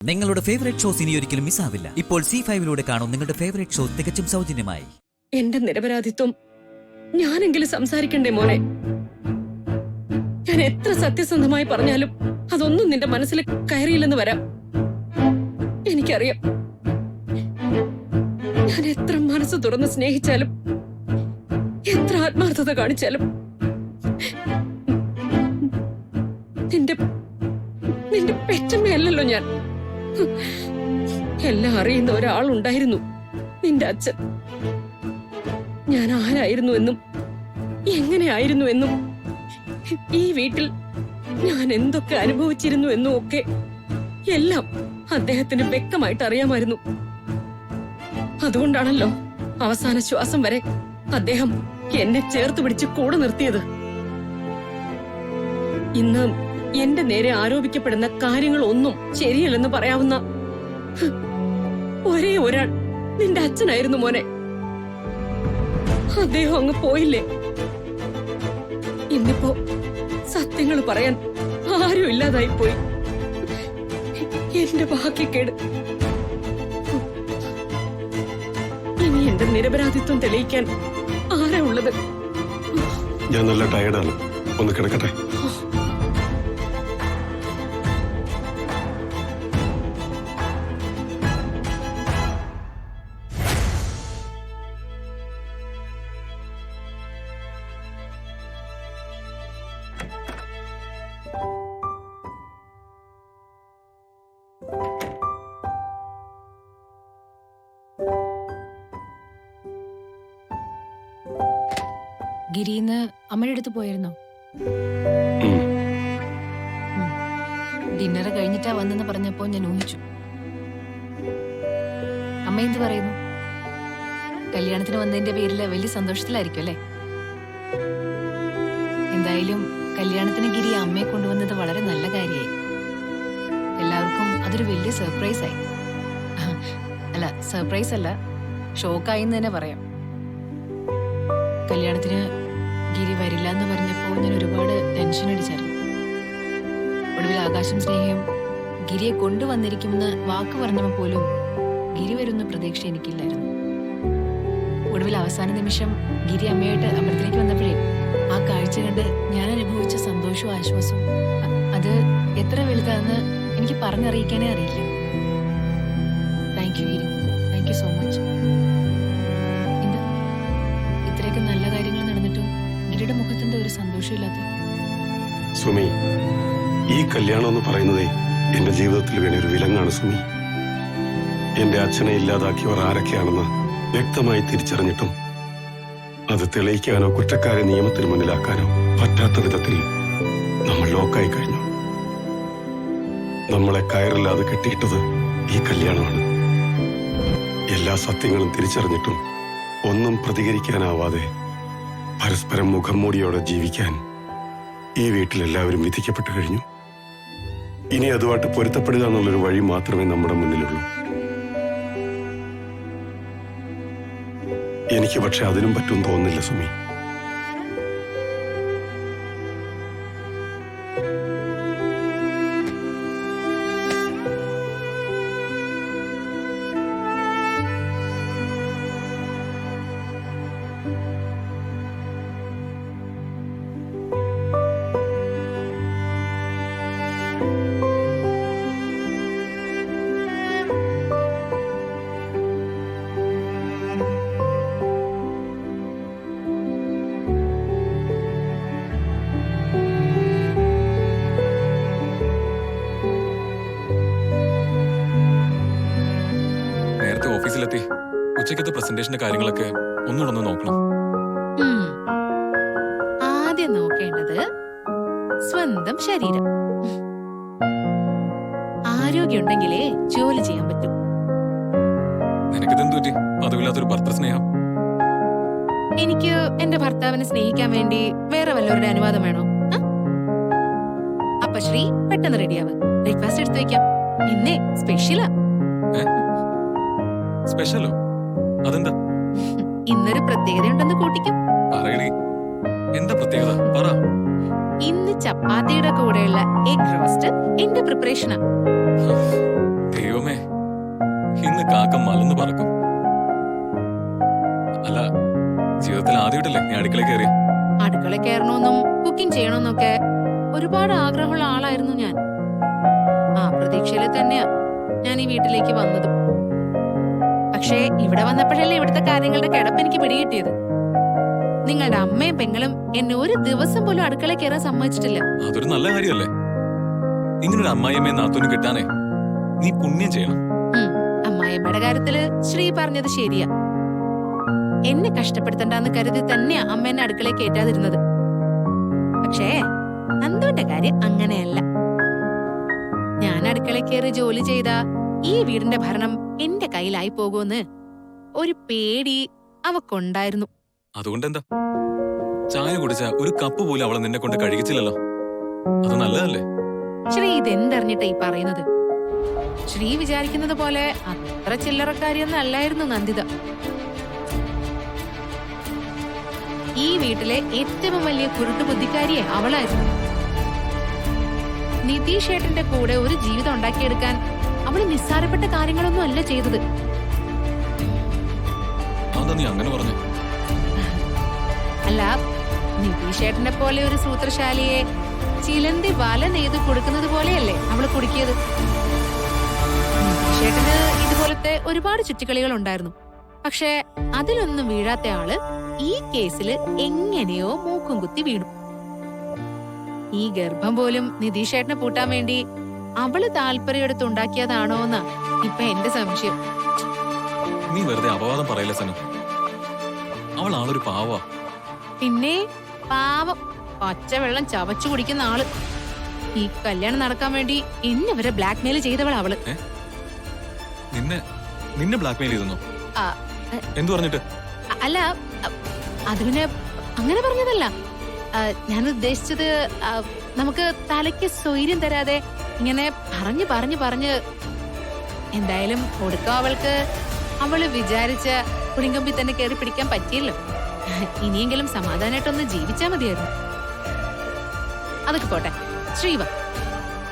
നിങ്ങളുടെ favourite shows ഇനി ഒരിക്കലും മിസ്സാവില്ല. ഇപ്പോൾ C5 കാണും നിങ്ങളുടെ ഫേവറേറ്റ് ഷോ തികച്ചും സൗജന്യമായി. എന്റെ നിരപരാധിത്വം ഞാനെങ്കിലും സംസാരിക്കണ്ടേ മോനെ? ഞാൻ എത്ര സത്യസന്ധമായി പറഞ്ഞാലും അതൊന്നും നിന്റെ മനസ്സിൽ കയറിയില്ലെന്ന് വരാം. എനിക്കറിയാം, ഞാൻ എത്ര മനസ്സ് തുറന്ന് സ്നേഹിച്ചാലും എത്ര ആത്മാർത്ഥത കാണിച്ചാലും നിന്റെ നിന്റെ പെറ്റമ്മയല്ലല്ലോ ഞാൻ. എല്ലാം അറിയുന്ന ഒരാളുണ്ടായിരുന്നു, നിന്റെ അച്ഛൻ. ഞാൻ ആരായിരുന്നു എന്നും എങ്ങനെയായിരുന്നു എന്നും ഈ വീട്ടിൽ ഞാൻ എന്തൊക്കെ അനുഭവിച്ചിരുന്നു എന്നും ഒക്കെ എല്ലാം അദ്ദേഹത്തിന് വ്യക്തമായിട്ട് അറിയാമായിരുന്നു. അതുകൊണ്ടാണല്ലോ അവസാന ശ്വാസം വരെ അദ്ദേഹം എന്നെ ചേർത്ത് പിടിച്ച് കൂടെ നിർത്തിയത്. ഇന്ന് എന്റെ നേരെ ആരോപിക്കപ്പെടുന്ന കാര്യങ്ങളൊന്നും ശരിയല്ലെന്ന് പറയാവുന്ന ഒരേ ഒരാൾ നിന്റെ അച്ഛനായിരുന്നു മോനെ. അദ്ദേഹം അങ്ങ് പോയില്ലേ? ഇന്നിപ്പോ സത്യങ്ങൾ പറയാൻ ആരും ഇല്ലാതായി പോയി. എന്റെ ഭാഗ്യക്കേട്. ഇനി എന്റെ നിരപരാധിത്വം തെളിയിക്കാൻ ആരാ ഉള്ളത്? ഞാൻ നല്ല ടയർഡാണ്, ഒന്ന് കിടക്കട്ടെ. ഗിരിന്ന് അമ്മയുടെ അടുത്ത് പോയിരുന്നോ? ഡിന്നർ കഴിഞ്ഞിട്ടാ വന്നെന്ന് പറഞ്ഞപ്പോ ഞാൻ ഊഹിച്ചു. അമ്മ എന്ത് പറയുന്നു? കല്യാണത്തിന് വന്നതിന്റെ പേരില് വലിയ സന്തോഷത്തിലായിരിക്കും അല്ലേ? എന്തായാലും കല്യാണത്തിന് ഗിരി അമ്മയെ കൊണ്ടുവന്നത് വളരെ നല്ല കാര്യമായി. എല്ലാവർക്കും അതൊരു വലിയ സർപ്രൈസ് ആയി. അല്ല, സർപ്രൈസ് അല്ല, ഷോക്കായി എന്ന് തന്നെ പറയാം. കല്യാണത്തിന് ഗിരി വരില്ല എന്ന് പറഞ്ഞപ്പോ ഞാൻ ഒരുപാട് ടെൻഷൻ അടിച്ചായിരുന്നു. ഒടുവിൽ ആകാശം സ്നേഹയും ഗിരിയെ കൊണ്ടുവന്നിരിക്കുമെന്ന് വാക്ക് പറഞ്ഞപ്പോ പോലും ഗിരി വരുന്ന പ്രതീക്ഷ എനിക്കില്ലായിരുന്നു. ഒടുവിൽ അവസാന നിമിഷം ഗിരി അമ്മയായിട്ട് അമ്പലത്തിലേക്ക് വന്നപ്പോഴേ ആ കാഴ്ച കണ്ട് ഞാൻ അനുഭവിച്ച സന്തോഷവും ആശ്വാസവും അത് എത്ര വലുതാണെന്ന് എനിക്ക് പറഞ്ഞറിയിക്കാനേ അറിയില്ല. Thank you Giri, thank you so much. ഇത്രയൊക്കെ നല്ല കാര്യങ്ങൾ നടന്നിട്ടും ഗിരിയുടെ മുഖത്തിന്റെ ഒരു സന്തോഷമില്ലാത്ത? സുമി, ഈ കല്യാണം എന്ന് പറയുന്നതേ എന്റെ ജീവിതത്തിൽ വേണ്ട ഒരു വിലങ്ങാണ് സുമി. എന്റെ അച്ഛനെ ഇല്ലാതാക്കിയവർ ആരൊക്കെയാണെന്ന് വ്യക്തമായി തിരിച്ചറിഞ്ഞിട്ടും അത് തെളിയിക്കാനോ കുറ്റക്കാരെ നിയമത്തിന് മുന്നിലാക്കാനോ പറ്റാത്ത വിധത്തിൽ നമ്മൾ ലോക്കായി കഴിഞ്ഞു. നമ്മളെ കയറില്ലാതെ കെട്ടിയിട്ടത് ഈ കല്യാണമാണ്. എല്ലാ സത്യങ്ങളും തിരിച്ചറിഞ്ഞിട്ടും ഒന്നും പ്രതികരിക്കാനാവാതെ പരസ്പരം മുഖം മൂടിയോടെ ജീവിക്കാൻ ഈ വീട്ടിലെല്ലാവരും വിധിക്കപ്പെട്ടു കഴിഞ്ഞു. ഇനി അതുമായിട്ട് പൊരുത്തപ്പെടുക എന്നുള്ളൊരു വഴി മാത്രമേ നമ്മുടെ മുന്നിലുള്ളൂ. എനിക്ക് പക്ഷെ അതിനും പറ്റും തോന്നുന്നില്ല സുമി. ഓഫീസിലെത്തി ഉച്ചക്കത്തെ പ്രസന്റേഷന്റെ കാര്യങ്ങളൊക്കെ ഒന്നുകൂടെ നോക്കണം. ആദ്യം നോക്കേണ്ടത് സ്വന്തം ശരീരം. ആരോഗ്യമുണ്ടെങ്കിലേ ജോലി ചെയ്യാൻ പറ്റും. നിനക്കിതെന്തു പറ്റി? പതിവില്ലാത്തൊരു ഭർത്തൃസ്നേഹം. എനിക്ക് എന്റെ ഭർത്താവിനെ സ്നേഹിക്കാൻ വേണ്ടി വേറെ വല്ലവരുടെ അനുവാദം വേണോ? അപ്പൊ ശ്രീ പെട്ടെന്ന് റെഡിയാവ്. ബ്രേക്ക്ഫാസ്റ്റ് എടുത്തു വെക്കാം. ഇന്നേ സ്പെഷ്യലാ. സ്പെഷ്യലോ? അതെന്താ? ഇന്നൊരു പ്രത്യേകതയുണ്ടെന്ന് കൂട്ടിക്കും. പറയണേ, എന്താ പ്രത്യേകത? പറ. ഇന്ന് ചപ്പാത്തിയുടെ കൂടെയുള്ള എഗ് റോസ്റ്റ് എന്റെ പ്രിപ്പറേഷനാ. ആദ്യമായിട്ടല്ലേ ഞാൻ അടുക്കള കയറി. അടുക്കള കയറണമെന്നും കുക്കിംഗ് ചെയ്യണമെന്നൊക്കെ ഒരുപാട് ആഗ്രഹമുള്ള ആളായിരുന്നു ഞാൻ. ആ പ്രതീക്ഷയില് തന്നെയാ ഞാൻ ഈ വീട്ടിലേക്ക് വന്നതും. പക്ഷേ ഇവിടെ വന്നപ്പോഴല്ലേ ഇവിടുത്തെ കാര്യങ്ങളുടെ കിടപ്പ് എനിക്ക് പിടികിട്ടിയത്. നിങ്ങളുടെ അമ്മയും പെങ്ങളും എന്നെ ഒരു ദിവസം പോലും അടുക്കള കയറാൻ സമ്മതിച്ചിട്ടില്ല. അതൊരു നല്ല കാര്യമല്ലേ? ഇങ്ങനൊരു അമ്മായിയമ്മയെ നാത്തൂന് കിട്ടാനേ നീ പുണ്യം ചെയ്യണം. അമ്മായിയമ്മയുടെ കാര്യത്തില് ശ്രീ പറഞ്ഞത് ശരിയാ. എന്നെ കഷ്ടപ്പെടുത്തണ്ടെന്ന് കരുതി തന്നെയാ അമ്മ എന്നെ അടുക്കളയിൽ കയറ്റാതിരുന്നത്. പക്ഷേ നന്ദുവിന്റെ കാര്യം അങ്ങനെയല്ല. ഞാൻ അടുക്കളയിൽ കയറി ജോലി ചെയ്ത ഈ വീടിന്റെ ഭരണം എന്റെ കയ്യിലായി പോകുമെന്ന് ഒരു പേടി അവക്കുണ്ടായിരുന്നു. അതുകൊണ്ടെന്താ? ചായ കുടിച്ച ഒരു കപ്പ് പോലും അവളെ നിന്നെ കൊണ്ട് കഴിച്ചില്ലല്ലോ. അത് നല്ലതല്ലേ? ശ്രീ ഇതെന്തറിഞ്ഞിട്ടാ ഈ പറയുന്നത്? ശ്രീ വിചാരിക്കുന്നത് പോലെ അത്ര ചില്ലറക്കാരിയൊന്നും അല്ലായിരുന്നു നന്ദിത. ഈ വീട്ടിലെ ഏറ്റവും വലിയ കുരുട്ടു ബുദ്ധിക്കാരിയെ അവളായിരുന്നു. നിതീഷ് ഏട്ടന്റെ കൂടെ ഒരു ജീവിതം ഉണ്ടാക്കിയെടുക്കാൻ അവള് നിസ്സാരപ്പെട്ട കാര്യങ്ങളൊന്നും അല്ല ചെയ്തത്. അതാ നീ അങ്ങനെ പറഞ്ഞു? അല്ല, നിതീഷ് ഏട്ടനെ പോലെ ഒരു സൂത്രശാലിയെ ചിലന്തി വല നെയ്ത് കൊടുക്കുന്നത് പോലെയല്ലേ അവള് കുടുക്കിയത്. നിതീഷ് ഏട്ടന് ഇതുപോലത്തെ ഒരുപാട് ചുറ്റിക്കളികൾ ഉണ്ടായിരുന്നു. പക്ഷെ അതിലൊന്നും വീഴാത്ത ആള് ഈ കേസില് എങ്ങനെയോ മൂക്കും കുത്തി വീണു. ഈ ഗർഭം പോലും നിതീഷ് ഏട്ടനെ പൂട്ടാൻ വേണ്ടി അവള് താല്പര്യമെടുത്ത് ഉണ്ടാക്കിയതാണോ എന്നാ ഇപ്പൊ എന്റെ സംശയം. നീ വെറുതെ അപവാദം പറയില്ല സനു. അവൾ ആളൊരു പാവാ. പിന്നെ പാവം പച്ചവെള്ളം ചവച്ചു കുടിക്കുന്ന ആള്. ഈ കല്യാണം നടക്കാൻ വേണ്ടി എന്നെ വരെ ബ്ലാക്ക്മെയിൽ ചെയ്തവൾ അവള്. നിന്നെ ബ്ലാക്ക്മെയിൽ ചെയ്തെന്നോ? ആ, എന്തു പറഞ്ഞിട്ട്? അല്ല, അത് പിന്നെ അങ്ങനെ പറഞ്ഞതല്ല. ഞാൻ ഉദ്ദേശിച്ചത് നമുക്ക് തലയ്ക്ക് സ്വൈര്യം തരാതെ ഇങ്ങനെ പറഞ്ഞു പറഞ്ഞു പറഞ്ഞ് എന്തായാലും ഒടുക്കം അവള് വിചാരിച്ച കുളിങ്കമ്പി തന്നെ കയറി പിടിക്കാൻ പറ്റിയല്ലോ. ഇനിയെങ്കിലും സമാധാനമായിട്ടൊന്ന് ജീവിച്ചാ മതിയായിരുന്നു. അതൊക്കെ പോട്ടെ. ശ്രീവ,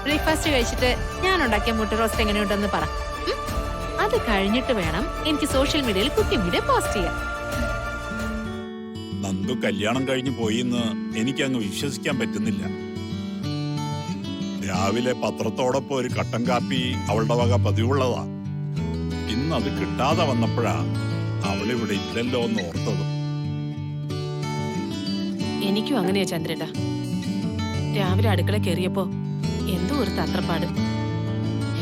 ബ്രേക്ക്ഫാസ്റ്റ് കഴിച്ചിട്ട് ഞാൻ ഉണ്ടാക്കിയ മുട്ട റോസ്റ്റ് എങ്ങനെയുണ്ടെന്ന് പറ. അത് കഴിഞ്ഞിട്ട് വേണം എനിക്ക് സോഷ്യൽ മീഡിയയിൽ കുക്കിംഗ് വീഡിയോ പോസ്റ്റ് ചെയ്യാം. നന്ദു കല്യാണം കഴിഞ്ഞു പോയിന്ന് എനിക്കങ്ങ് വിശ്വസിക്കാൻ പറ്റുന്നില്ല. രാവിലെ പത്രത്തോടൊപ്പം ഒരു കട്ടൻ കാപ്പി അവളുടെ വക പതിവുള്ളതാ. ഇന്ന് അത് കിട്ടാതെ വന്നപ്പോഴാ അവളിവിടെ ഇല്ലല്ലോ എന്ന് ഓർത്തത്. എനിക്കും അങ്ങനെയാ ചന്ദ്രേട്ടാ. രാവിലെ അടുക്കള കയറിയപ്പോ എന്തോ ഒരു തത്രപ്പാട്.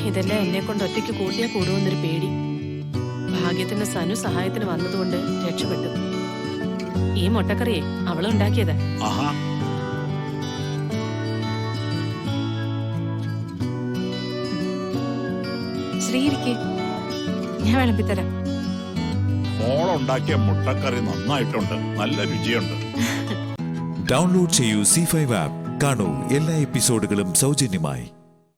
ഇതെല്ലാം എന്നെ കൊണ്ട് ഒറ്റയ്ക്ക് കൂട്ടിയാ കൂടുമെന്നൊരു പേടി. ഭാഗ്യത്തിന് സനു സഹായത്തിന് വന്നതുകൊണ്ട് രക്ഷപ്പെട്ടു. ഈ മുട്ടക്കറിയെ അവളുണ്ടാക്കിയതാ. ആഹാ, ശ്രീരിക്ക് ഞാൻ വിളമ്പിത്തരാം. മോളുണ്ടാക്കിയ മുട്ടക്കറി നന്നായിട്ടുണ്ട്, നല്ല രുചിയുണ്ട്. ഡൗൺലോഡ് ചെയ്യൂ C5 ആപ്പ്. കാണൂ എല്ലാ എപ്പിസോഡുകളും സൗജന്യമായി.